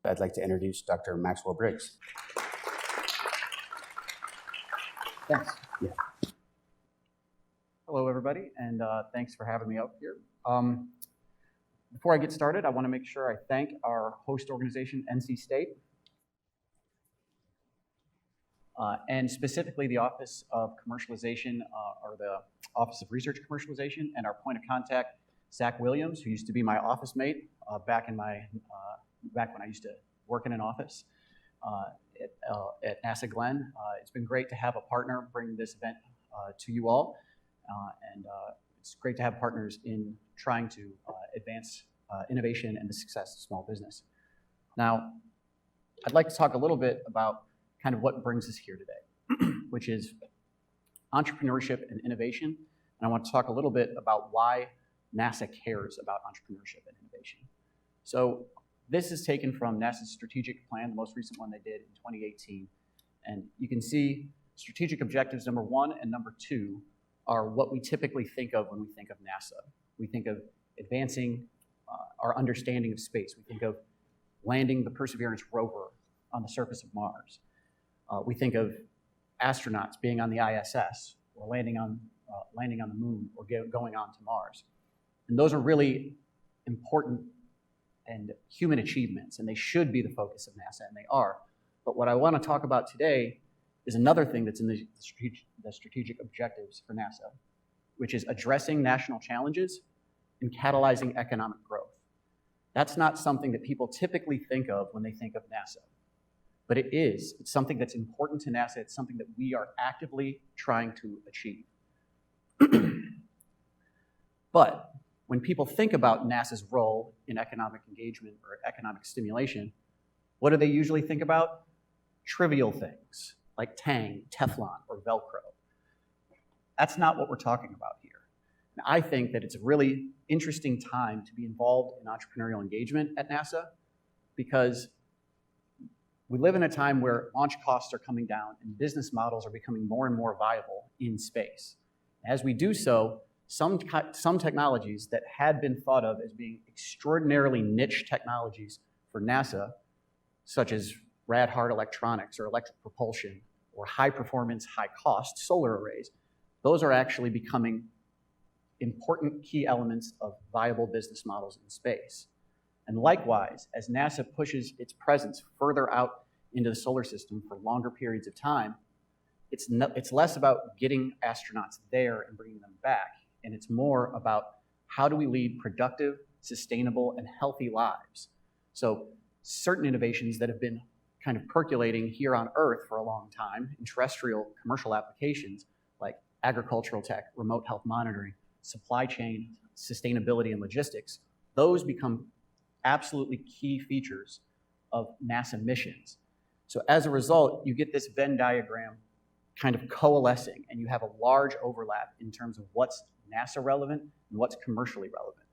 I'd like to introduce Dr. Maxwell Briggs. Thanks. Yeah. Hello, everybody, and thanks for having me up here. Before I get started, I want to make sure I thank our host organization, NC State, and specifically the Office of Commercialization, or the Office of Research Commercialization, and our point of contact, Zach Williams, who used to be my office mate back when I used to work in an office at NASA Glenn. It's been great to have a partner bring this event to you all, and it's great to have partners in trying to advance innovation and the success of small business. Now, I'd like to talk a little bit about kind of what brings us here today, which is entrepreneurship and innovation. And I want to talk a little bit about why NASA cares about entrepreneurship and innovation. So this is taken from NASA's strategic plan, the most recent one they did in 2018. And you can see strategic objectives number 1 and number 2 are what we typically think of when we think of NASA. We think of advancing our understanding of space. We think of landing the Perseverance rover on the surface of Mars. We think of astronauts being on the ISS or landing on the moon or going on to Mars. And those are really important and human achievements, and they should be the focus of NASA, and they are. But what I want to talk about today is another thing that's in the strategic objectives for NASA, which is addressing national challenges and catalyzing economic growth. That's not something that people typically think of when they think of NASA, but it is. It's something that's important to NASA. It's something that we are actively trying to achieve. But when people think about NASA's role in economic engagement or economic stimulation, what do they usually think about? Trivial things like Tang, Teflon, or Velcro. That's not what we're talking about here. And I think that it's a really interesting time to be involved in entrepreneurial engagement at NASA because we live in a time where launch costs are coming down and business models are becoming more and more viable in space. As we do so, some technologies that had been thought of as being extraordinarily niche technologies for NASA, such as rad-hard electronics or electric propulsion or high-performance, high-cost solar arrays, those are actually becoming important key elements of viable business models in space. And likewise, as NASA pushes its presence further out into the solar system for longer periods of time, it's less about getting astronauts there and bringing them back, and it's more about how do we lead productive, sustainable, and healthy lives. So certain innovations that have been kind of percolating here on Earth for a long time in terrestrial commercial applications like agricultural tech, remote health monitoring, supply chain, sustainability, and logistics, those become absolutely key features of NASA missions. So as a result, you get this Venn diagram kind of coalescing, and you have a large overlap in terms of what's NASA relevant and what's commercially relevant.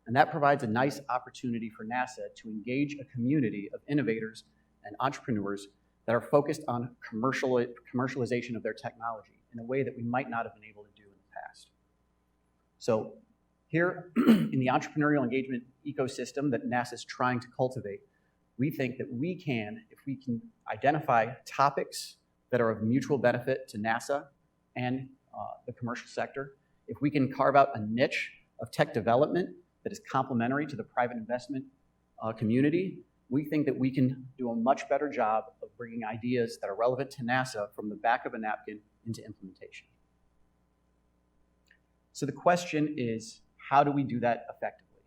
And that provides a nice opportunity for NASA to engage a community of innovators and entrepreneurs that are focused on commercialization of their technology in a way that we might not have been able to do in the past. So here in the entrepreneurial engagement ecosystem that NASA is trying to cultivate, we think that we can, if we can identify topics that are of mutual benefit to NASA and the commercial sector, if we can carve out a niche of tech development that is complementary to the private investment community, we think that we can do a much better job of bringing ideas that are relevant to NASA from the back of a napkin into implementation. So the question is, how do we do that effectively?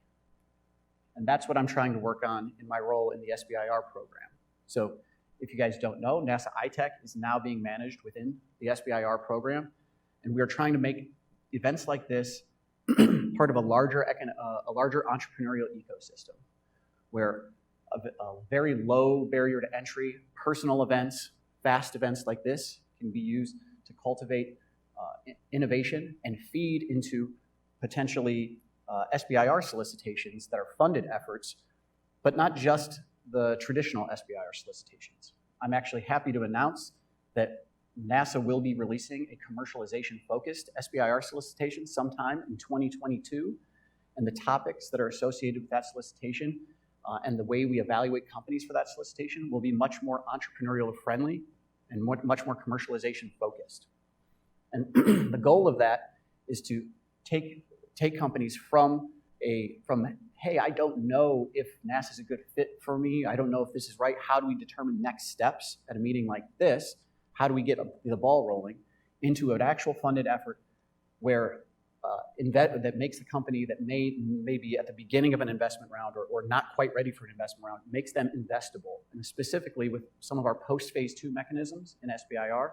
And that's what I'm trying to work on in my role in the SBIR program. So if you guys don't know, NASA iTech is now being managed within the SBIR program, and we are trying to make events like this part of a larger entrepreneurial ecosystem where a very low barrier to entry, personal events, fast events like this can be used to cultivate innovation and feed into potentially SBIR solicitations that are funded efforts, but not just the traditional SBIR solicitations. I'm actually happy to announce that NASA will be releasing a commercialization-focused SBIR solicitation sometime in 2022, and the topics that are associated with that solicitation and the way we evaluate companies for that solicitation will be much more entrepreneurial friendly and much more commercialization focused. And the goal of that is to take companies from hey, I don't know if NASA is a good fit for me. I don't know if this is right. How do we determine next steps at a meeting like this? How do we get the ball rolling into an actual funded effort where that makes the company that may be at the beginning of an investment round or not quite ready for an investment round, makes them investable. And specifically with some of our post-phase 2 mechanisms in SBIR.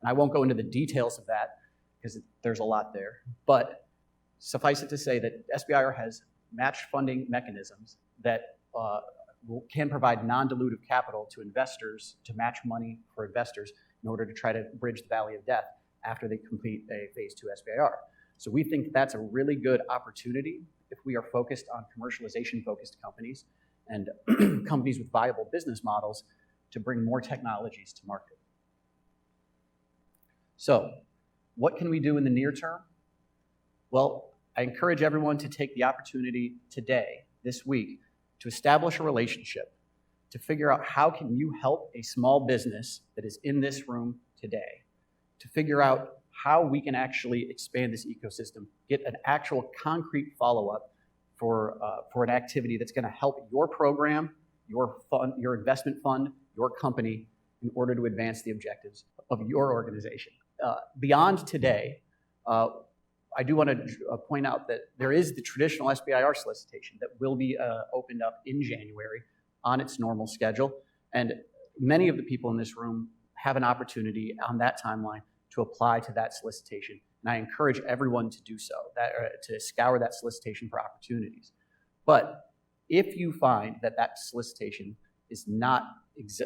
And I won't go into the details of that because there's a lot there. But suffice it to say that SBIR has match funding mechanisms that can provide non-dilutive capital to investors, to match money for investors in order to try to bridge the valley of death after they complete a phase 2 SBIR. So we think that's a really good opportunity if we are focused on commercialization-focused companies and companies with viable business models to bring more technologies to market. So what can we do in the near term? Well, I encourage everyone to take the opportunity today, this week, to establish a relationship, to figure out how can you help a small business that is in this room today, to figure out how we can actually expand this ecosystem, get an actual concrete follow-up for an activity that's going to help your program, your fund, your investment fund, your company, in order to advance the objectives of your organization. Beyond today, I do want to point out that there is the traditional SBIR solicitation that will be opened up in January on its normal schedule. And many of the people in this room have an opportunity on that timeline to apply to that solicitation. And I encourage everyone to do so, to scour that solicitation for opportunities. But if you find that that solicitation is not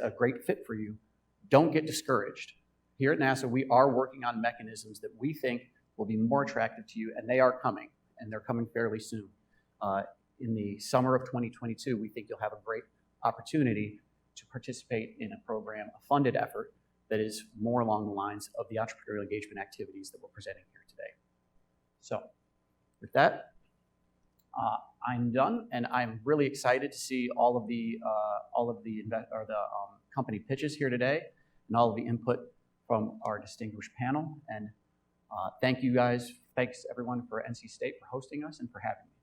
a great fit for you, don't get discouraged. Here at NASA, we are working on mechanisms that we think will be more attractive to you, and they are coming, and they're coming fairly soon. In the summer of 2022, we think you'll have a great opportunity to participate in a program, a funded effort that is more along the lines of the entrepreneurial engagement activities that we're presenting here today. So with that, I'm done, and I'm really excited to see all of the company pitches here today and all of the input from our distinguished panel. And thank you guys. Thanks everyone for NC State for hosting us and for having me.